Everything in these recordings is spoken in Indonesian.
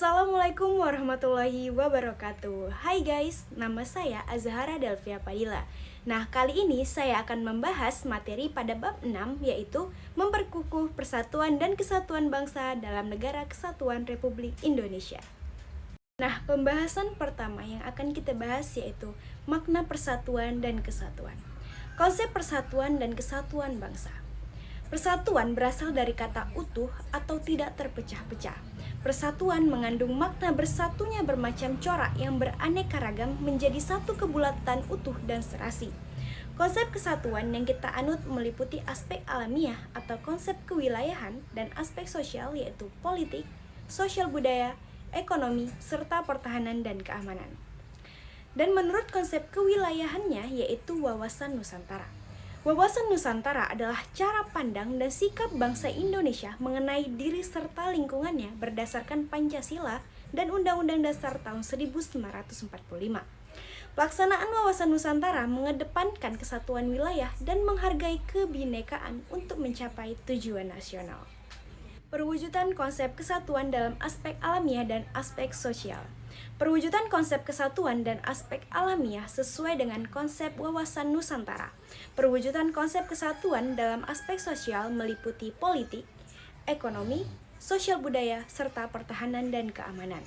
Assalamualaikum warahmatullahi wabarakatuh. Hai guys, nama saya Azhara Delvia Padilla. Nah, kali ini saya akan membahas materi pada bab 6, yaitu memperkukuh persatuan dan kesatuan bangsa dalam Negara Kesatuan Republik Indonesia. Nah, pembahasan pertama yang akan kita bahas yaitu makna persatuan dan kesatuan. Konsep persatuan dan kesatuan bangsa. Persatuan berasal dari kata utuh atau tidak terpecah-pecah. Persatuan mengandung makna bersatunya bermacam corak yang beraneka ragam menjadi satu kebulatan utuh dan serasi. Konsep kesatuan yang kita anut meliputi aspek alamiah atau konsep kewilayahan dan aspek sosial yaitu politik, sosial budaya, ekonomi, serta pertahanan dan keamanan. Dan menurut konsep kewilayahannya yaitu wawasan Nusantara. Wawasan Nusantara adalah cara pandang dan sikap bangsa Indonesia mengenai diri serta lingkungannya berdasarkan Pancasila dan Undang-Undang Dasar tahun 1945. Pelaksanaan wawasan Nusantara mengedepankan kesatuan wilayah dan menghargai kebinekaan untuk mencapai tujuan nasional. Perwujudan konsep kesatuan dalam aspek alamiah dan aspek sosial. Perwujudan konsep kesatuan dan aspek alamiah sesuai dengan konsep wawasan Nusantara. Perwujudan konsep kesatuan dalam aspek sosial meliputi politik, ekonomi, sosial budaya, serta pertahanan dan keamanan.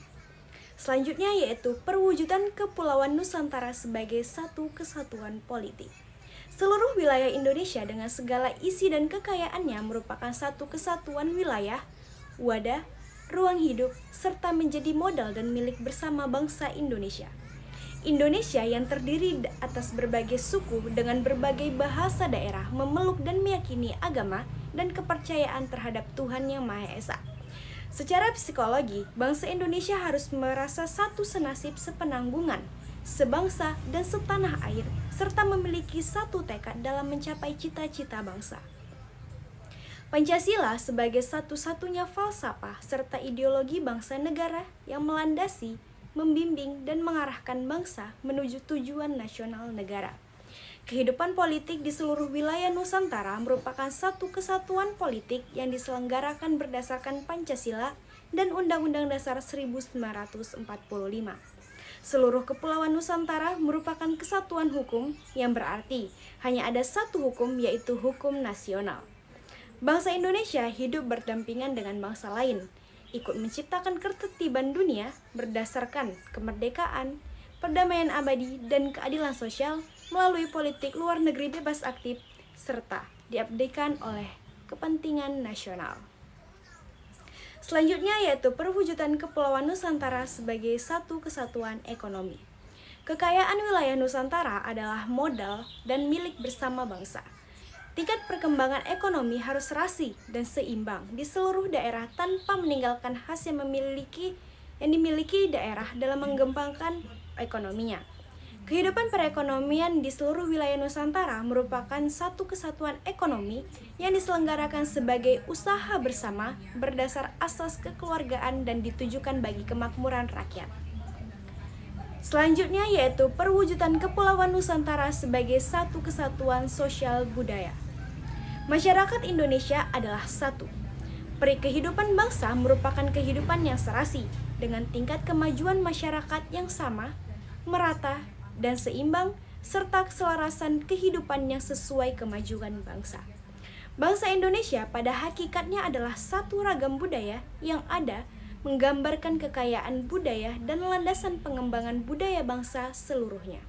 Selanjutnya yaitu perwujudan Kepulauan Nusantara sebagai satu kesatuan politik. Seluruh wilayah Indonesia dengan segala isi dan kekayaannya merupakan satu kesatuan wilayah, wadah, ruang hidup, serta menjadi modal dan milik bersama bangsa Indonesia. Indonesia yang terdiri atas berbagai suku dengan berbagai bahasa daerah memeluk dan meyakini agama dan kepercayaan terhadap Tuhan Yang Maha Esa. Secara psikologi, bangsa Indonesia harus merasa satu senasib sepenanggungan, sebangsa dan setanah air, serta memiliki satu tekad dalam mencapai cita-cita bangsa. Pancasila sebagai satu-satunya falsafah serta ideologi bangsa negara yang melandasi, membimbing, dan mengarahkan bangsa menuju tujuan nasional negara. Kehidupan politik di seluruh wilayah Nusantara merupakan satu kesatuan politik yang diselenggarakan berdasarkan Pancasila dan Undang-Undang Dasar 1945. Seluruh kepulauan Nusantara merupakan kesatuan hukum yang berarti hanya ada satu hukum yaitu hukum nasional. Bangsa Indonesia hidup berdampingan dengan bangsa lain, ikut menciptakan ketertiban dunia berdasarkan kemerdekaan, perdamaian abadi, dan keadilan sosial melalui politik luar negeri bebas aktif, serta diabdikan oleh kepentingan nasional. Selanjutnya yaitu perwujudan Kepulauan Nusantara sebagai satu kesatuan ekonomi. Kekayaan wilayah Nusantara adalah modal dan milik bersama bangsa. Tingkat perkembangan ekonomi harus serasi dan seimbang di seluruh daerah tanpa meninggalkan khas yang dimiliki daerah dalam mengembangkan ekonominya. Kehidupan perekonomian di seluruh wilayah Nusantara merupakan satu kesatuan ekonomi yang diselenggarakan sebagai usaha bersama berdasar asas kekeluargaan dan ditujukan bagi kemakmuran rakyat. Selanjutnya yaitu perwujudan Kepulauan Nusantara sebagai satu kesatuan sosial budaya. Masyarakat Indonesia adalah satu. Kehidupan bangsa merupakan kehidupan yang serasi dengan tingkat kemajuan masyarakat yang sama, merata, dan seimbang, serta keselarasan kehidupan yang sesuai kemajuan bangsa. Bangsa Indonesia pada hakikatnya adalah satu ragam budaya yang ada menggambarkan kekayaan budaya dan landasan pengembangan budaya bangsa seluruhnya,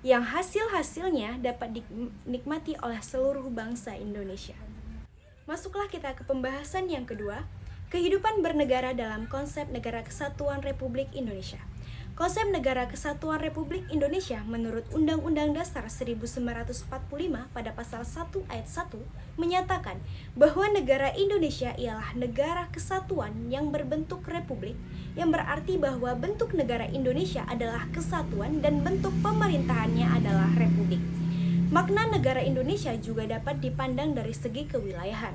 yang hasil-hasilnya dapat dinikmati oleh seluruh bangsa Indonesia. Masuklah kita ke pembahasan yang kedua, kehidupan bernegara dalam konsep Negara Kesatuan Republik Indonesia. Konsep Negara Kesatuan Republik Indonesia menurut Undang-Undang Dasar 1945 pada pasal 1 ayat 1 menyatakan bahwa negara Indonesia ialah negara kesatuan yang berbentuk republik, yang berarti bahwa bentuk negara Indonesia adalah kesatuan dan bentuk pemerintahannya adalah republik. Makna negara Indonesia juga dapat dipandang dari segi kewilayahan.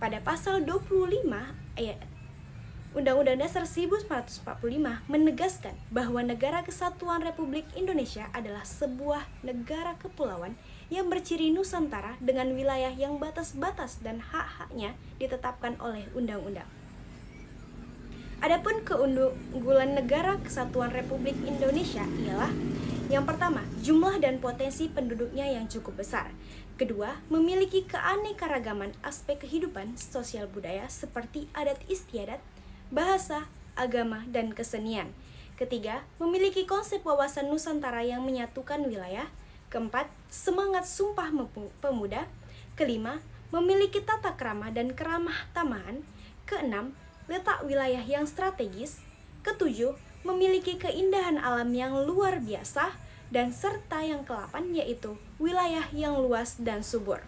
Pada pasal 25 ayat Undang-Undang Dasar 1945 menegaskan bahwa Negara Kesatuan Republik Indonesia adalah sebuah negara kepulauan yang berciri Nusantara dengan wilayah yang batas-batas dan hak-haknya ditetapkan oleh undang-undang. Adapun keunggulan Negara Kesatuan Republik Indonesia ialah yang pertama, jumlah dan potensi penduduknya yang cukup besar. Kedua, memiliki keanekaragaman aspek kehidupan sosial budaya seperti adat istiadat, bahasa, agama, dan kesenian. Ketiga, memiliki konsep wawasan Nusantara yang menyatukan wilayah. Keempat, semangat Sumpah Pemuda. Kelima, memiliki tata krama dan keramah tamahan. Keenam, letak wilayah yang strategis. Ketujuh, memiliki keindahan alam yang luar biasa. Dan serta yang ke-8 yaitu wilayah yang luas dan subur.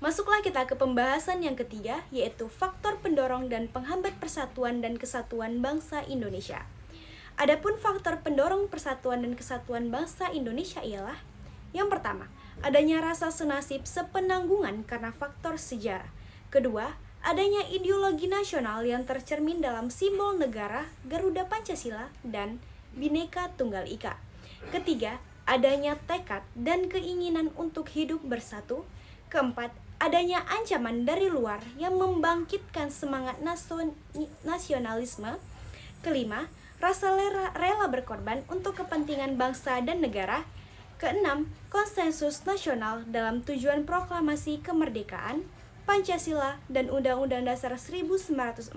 Masuklah kita ke pembahasan yang ketiga, yaitu faktor pendorong dan penghambat persatuan dan kesatuan bangsa Indonesia. Adapun faktor pendorong persatuan dan kesatuan bangsa Indonesia ialah yang pertama, adanya rasa senasib sepenanggungan karena faktor sejarah. Kedua, adanya ideologi nasional yang tercermin dalam simbol negara Garuda Pancasila dan Bhinneka Tunggal Ika. Ketiga, adanya tekad dan keinginan untuk hidup bersatu. Keempat, adanya ancaman dari luar yang membangkitkan semangat nasionalisme. Kelima, rasa rela berkorban untuk kepentingan bangsa dan negara. Keenam, konsensus nasional dalam tujuan proklamasi kemerdekaan, Pancasila dan Undang-Undang Dasar 1945,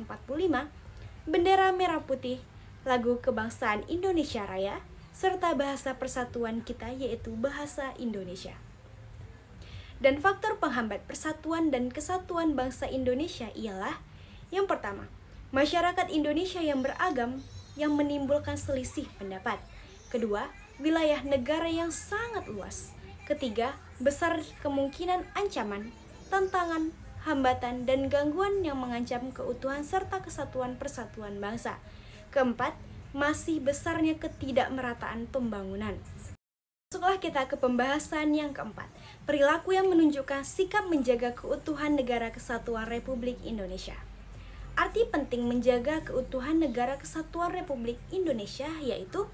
bendera merah putih, lagu kebangsaan Indonesia Raya, serta bahasa persatuan kita yaitu bahasa Indonesia. Dan faktor penghambat persatuan dan kesatuan bangsa Indonesia ialah yang pertama, masyarakat Indonesia yang beragam yang menimbulkan selisih pendapat. Kedua, wilayah negara yang sangat luas. Ketiga, besar kemungkinan ancaman, tantangan, hambatan, dan gangguan yang mengancam keutuhan serta kesatuan persatuan bangsa. Keempat, masih besarnya ketidakmerataan pembangunan. Masuklah kita ke pembahasan yang keempat, perilaku yang menunjukkan sikap menjaga keutuhan Negara Kesatuan Republik Indonesia. Arti penting menjaga keutuhan Negara Kesatuan Republik Indonesia yaitu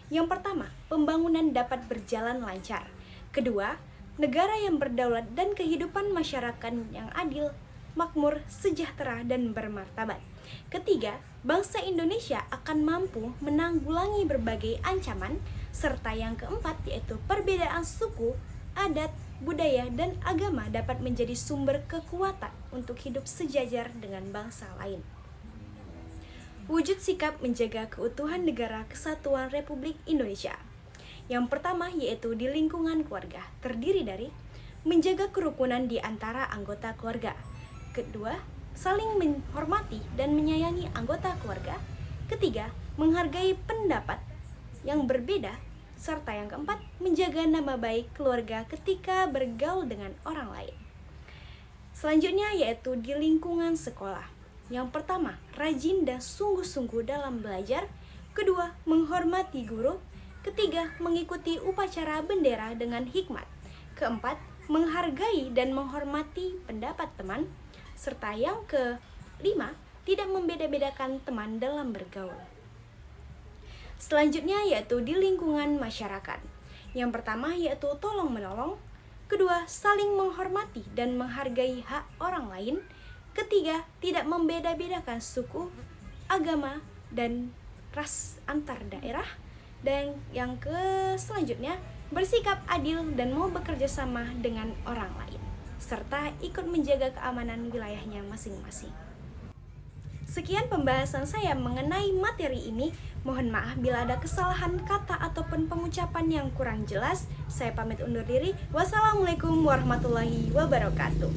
yang pertama, pembangunan dapat berjalan lancar. Kedua, negara yang berdaulat dan kehidupan masyarakat yang adil, makmur, sejahtera, dan bermartabat. Ketiga, bangsa Indonesia akan mampu menanggulangi berbagai ancaman. Serta yang keempat yaitu perbedaan suku, adat, budaya, dan agama dapat menjadi sumber kekuatan untuk hidup sejajar dengan bangsa lain. Wujud sikap menjaga keutuhan Negara Kesatuan Republik Indonesia. Yang pertama yaitu di lingkungan keluarga, terdiri dari menjaga kerukunan di antara anggota keluarga. Kedua, saling menghormati dan menyayangi anggota keluarga. Ketiga, menghargai pendapat yang berbeda. Serta yang keempat, menjaga nama baik keluarga ketika bergaul dengan orang lain. Selanjutnya yaitu di lingkungan sekolah. Yang pertama, rajin dan sungguh-sungguh dalam belajar. Kedua, menghormati guru. Ketiga, mengikuti upacara bendera dengan hikmat. Keempat, menghargai dan menghormati pendapat teman. Serta yang kelima, tidak membeda-bedakan teman dalam bergaul. Selanjutnya yaitu di lingkungan masyarakat. Yang pertama yaitu tolong-menolong. Kedua, saling menghormati dan menghargai hak orang lain. Ketiga, tidak membeda-bedakan suku, agama, dan ras antar daerah. Dan yang selanjutnya, bersikap adil dan mau bekerja sama dengan orang lain, serta ikut menjaga keamanan wilayahnya masing-masing. Sekian pembahasan saya mengenai materi ini. Mohon maaf bila ada kesalahan kata ataupun pengucapan yang kurang jelas. Saya pamit undur diri. Wassalamualaikum warahmatullahi wabarakatuh.